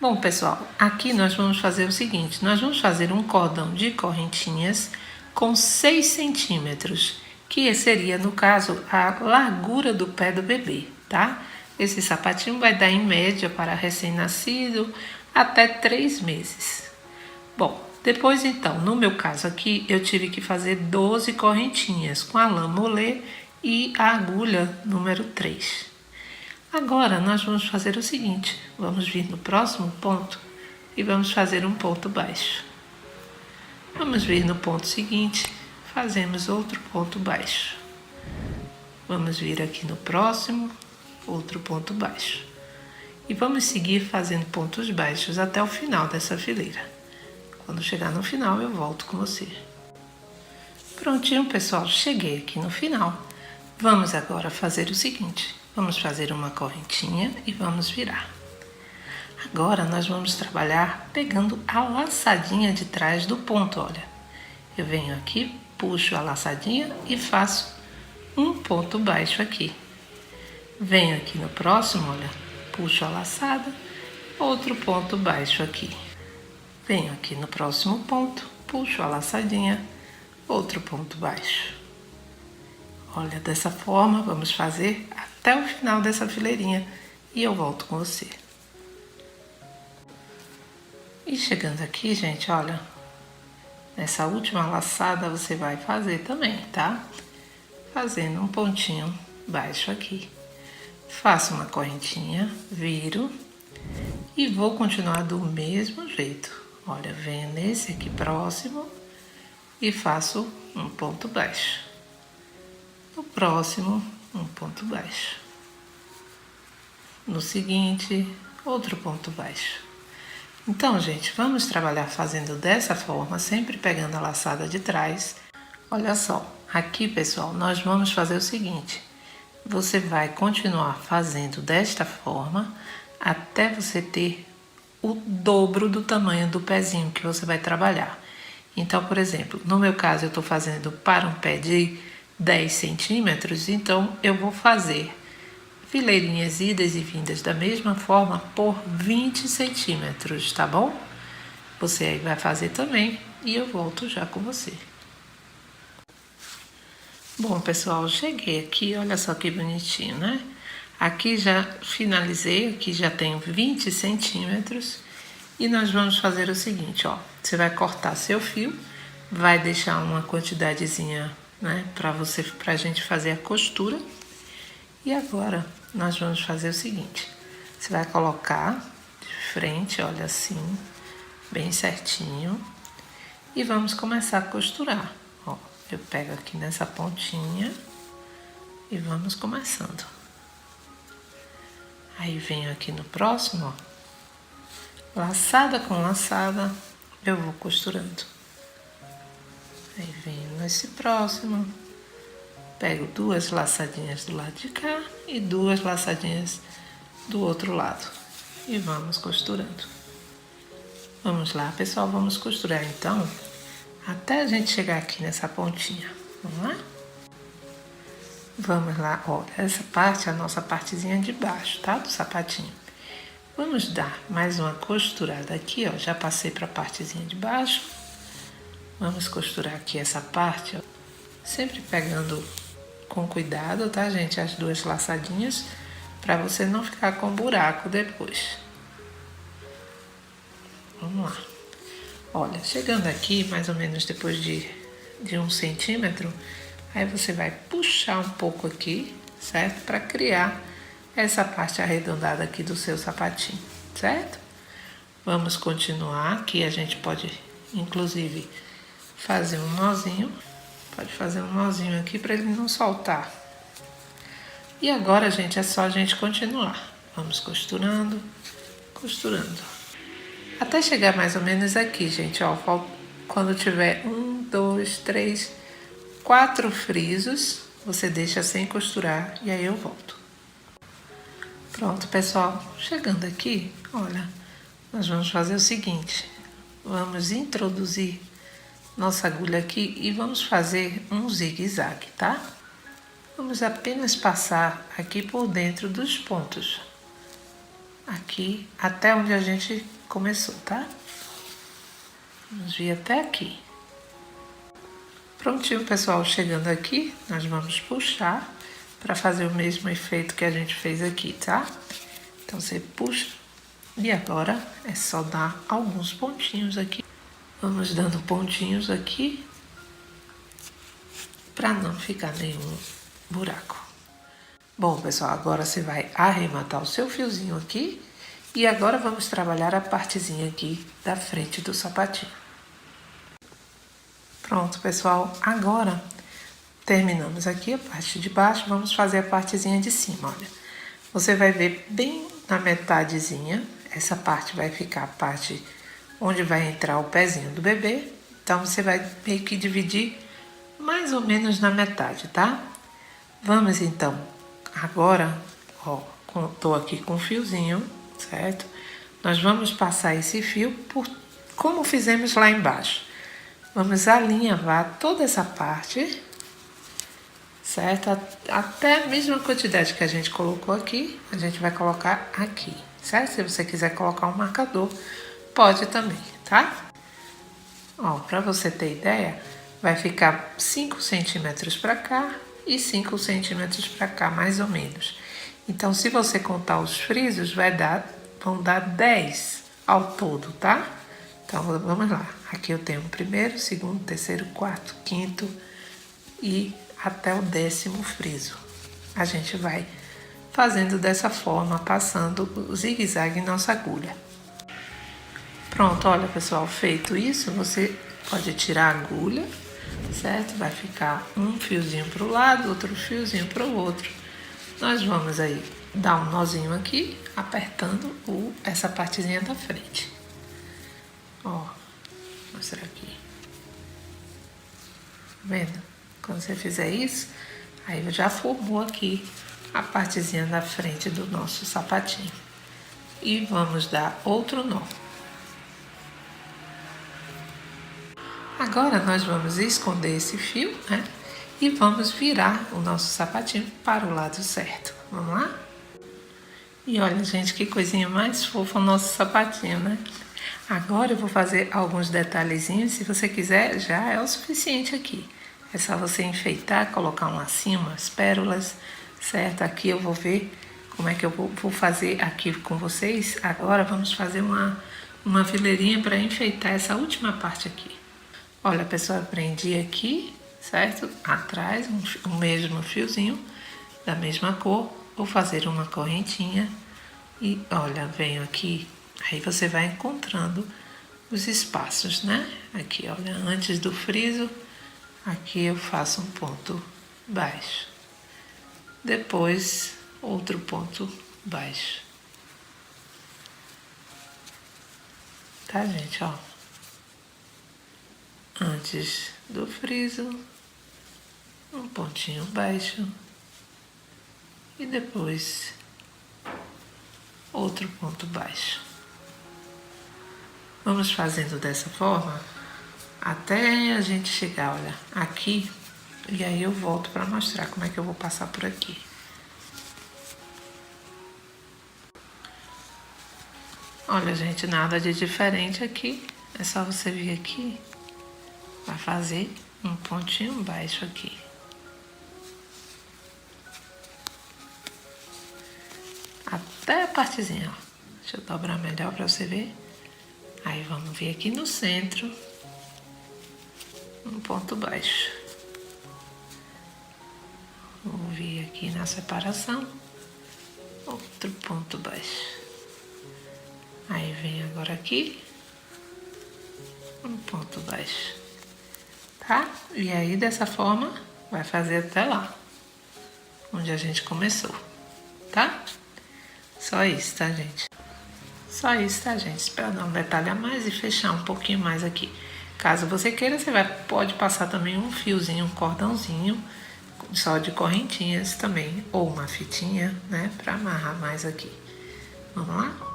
Bom, pessoal, aqui nós vamos fazer o seguinte, nós vamos fazer um cordão de correntinhas com 6 centímetros, que seria, no caso, a largura do pé do bebê, tá? Esse sapatinho vai dar em média para recém-nascido até 3 meses. Bom, depois então, no meu caso aqui, eu tive que fazer 12 correntinhas com a lã molê e a agulha número 3. Agora, nós vamos fazer o seguinte, vamos vir no próximo ponto e vamos fazer um ponto baixo. Vamos vir no ponto seguinte, fazemos outro ponto baixo. Vamos vir aqui no próximo, outro ponto baixo. E vamos seguir fazendo pontos baixos até o final dessa fileira. Quando chegar no final, eu volto com você. Prontinho, pessoal, cheguei aqui no final. Vamos agora fazer o seguinte. Vamos fazer uma correntinha e vamos virar. Agora nós vamos trabalhar pegando a laçadinha de trás do ponto, olha. Eu venho aqui, puxo a laçadinha e faço um ponto baixo aqui. Venho aqui no próximo, olha, puxo a laçada, outro ponto baixo aqui. Venho aqui no próximo ponto, puxo a laçadinha, outro ponto baixo. Olha, dessa forma, vamos fazer até o final dessa fileirinha e eu volto com você. E chegando aqui, gente, olha, nessa última laçada você vai fazer também, tá? Fazendo um pontinho baixo aqui. Faço uma correntinha, viro e vou continuar do mesmo jeito. Olha, venho nesse aqui próximo e faço um ponto baixo. No próximo, um ponto baixo. No seguinte, outro ponto baixo. Então, gente, vamos trabalhar fazendo dessa forma, sempre pegando a laçada de trás. Olha só, aqui, pessoal, nós vamos fazer o seguinte. Você vai continuar fazendo desta forma até você ter o dobro do tamanho do pezinho que você vai trabalhar. Então, por exemplo, no meu caso, eu estou fazendo para um pé de 10 centímetros, então eu vou fazer fileirinhas idas e vindas da mesma forma por 20 centímetros, tá bom? Você aí vai fazer também e eu volto já com você. Bom, pessoal, cheguei aqui, olha só que bonitinho, né? Aqui já finalizei, aqui já tenho 20 centímetros e nós vamos fazer o seguinte, ó. Você vai cortar seu fio, vai deixar uma quantidadezinha, né, pra gente fazer a costura. E agora nós vamos fazer o seguinte, você vai colocar de frente, olha assim, bem certinho, e vamos começar a costurar. Ó, eu pego aqui nessa pontinha e vamos começando. Aí venho aqui no próximo, ó, laçada com laçada, eu vou costurando. Aí venho nesse próximo, pego 2 laçadinhas do lado de cá e 2 laçadinhas do outro lado. E vamos costurando. Vamos lá, pessoal, vamos costurar então, até a gente chegar aqui nessa pontinha. Vamos lá? Vamos lá, olha, essa parte é a nossa partezinha de baixo, tá? Do sapatinho. Vamos dar mais uma costurada aqui, ó, já passei para a partezinha de baixo. Vamos costurar aqui essa parte, ó, sempre pegando com cuidado, tá, gente? As 2 laçadinhas, para você não ficar com buraco depois. Vamos lá. Olha, chegando aqui, mais ou menos depois de 1 centímetro, aí você vai puxar um pouco aqui, certo? Para criar essa parte arredondada aqui do seu sapatinho, certo? Vamos continuar aqui, a gente pode, inclusive, fazer um nozinho. Pode fazer um nozinho aqui para ele não soltar. E agora, gente, é só a gente continuar. Vamos costurando, costurando. Até chegar mais ou menos aqui, gente, ó. Quando tiver 1, 2, 3, 4 frisos, você deixa sem costurar e aí eu volto. Pronto, pessoal. Chegando aqui, olha, nós vamos fazer o seguinte. Vamos introduzir nossa agulha aqui e vamos fazer um zigue-zague, tá? Vamos apenas passar aqui por dentro dos pontos. aqui até onde a gente começou, tá? Vamos vir até aqui. Prontinho, pessoal, chegando aqui, nós vamos puxar para fazer o mesmo efeito que a gente fez aqui, tá? Então, você puxa e agora é só dar alguns pontinhos aqui. Vamos dando pontinhos aqui para não ficar nenhum buraco. Bom, pessoal, agora você vai arrematar o seu fiozinho aqui e agora vamos trabalhar a partezinha aqui da frente do sapatinho. Pronto, pessoal, agora terminamos aqui a parte de baixo, vamos fazer a partezinha de cima, olha. Você vai ver bem na metadezinha, essa parte vai ficar a parte onde vai entrar o pezinho do bebê. Então, você vai meio que dividir mais ou menos na metade, tá? Vamos, então, agora, ó, tô aqui com o fiozinho, certo? Nós vamos passar esse fio por como fizemos lá embaixo. Vamos alinhavar toda essa parte, certo? Até a mesma quantidade que a gente colocou aqui, a gente vai colocar aqui, certo? Se você quiser colocar um marcador, pode também, tá? Ó, para você ter ideia, vai ficar 5 centímetros para cá e 5 centímetros para cá, mais ou menos. Então, se você contar os frisos, vão dar 10 ao todo, tá? Então, vamos lá. Aqui eu tenho o primeiro, segundo, terceiro, quarto, quinto e até o 10º friso. A gente vai fazendo dessa forma, passando o zigue-zague em nossa agulha. Pronto, olha, pessoal, feito isso, você pode tirar a agulha, certo? Vai ficar um fiozinho para o lado, outro fiozinho para o outro. Nós vamos aí dar um nozinho aqui, apertando essa partezinha da frente. Ó, vou mostrar aqui. Tá vendo? Quando você fizer isso, aí já formou aqui a partezinha da frente do nosso sapatinho. E vamos dar outro nó. Agora nós vamos esconder esse fio, né? E vamos virar o nosso sapatinho para o lado certo. Vamos lá? E olha, gente, que coisinha mais fofa o nosso sapatinho, né? Agora eu vou fazer alguns detalhezinhos. Se você quiser, já é o suficiente aqui. É só você enfeitar, colocar um lacinho, umas pérolas, certo? Aqui eu vou ver como é que eu vou fazer aqui com vocês. Agora vamos fazer uma fileirinha para enfeitar essa última parte aqui. Olha, pessoal, eu prendi aqui, certo? Atrás, o mesmo fiozinho, da mesma cor. Vou fazer uma correntinha e, olha, venho aqui. Aí você vai encontrando os espaços, né? Aqui, olha, antes do friso, aqui eu faço um ponto baixo. Depois, outro ponto baixo. Tá, gente, ó. Antes do friso, um pontinho baixo e depois outro ponto baixo. Vamos fazendo dessa forma até a gente chegar, olha, aqui, e aí eu volto para mostrar como é que eu vou passar por aqui. Olha, gente, nada de diferente aqui, é só você vir aqui. Vai fazer um pontinho baixo aqui. Até a partezinha, ó. Deixa eu dobrar melhor para você ver. Aí vamos vir aqui no centro. Um ponto baixo. Vou vir aqui na separação. Outro ponto baixo. Aí vem agora aqui. Um ponto baixo. Tá? E aí, dessa forma, vai fazer até lá, onde a gente começou, tá? Só isso, tá, gente? Só isso, tá, gente? Espera dar um detalhe a mais e fechar um pouquinho mais aqui. Caso você queira, você pode passar também um fiozinho, um cordãozinho, só de correntinhas também, ou uma fitinha, né, pra amarrar mais aqui. Vamos lá?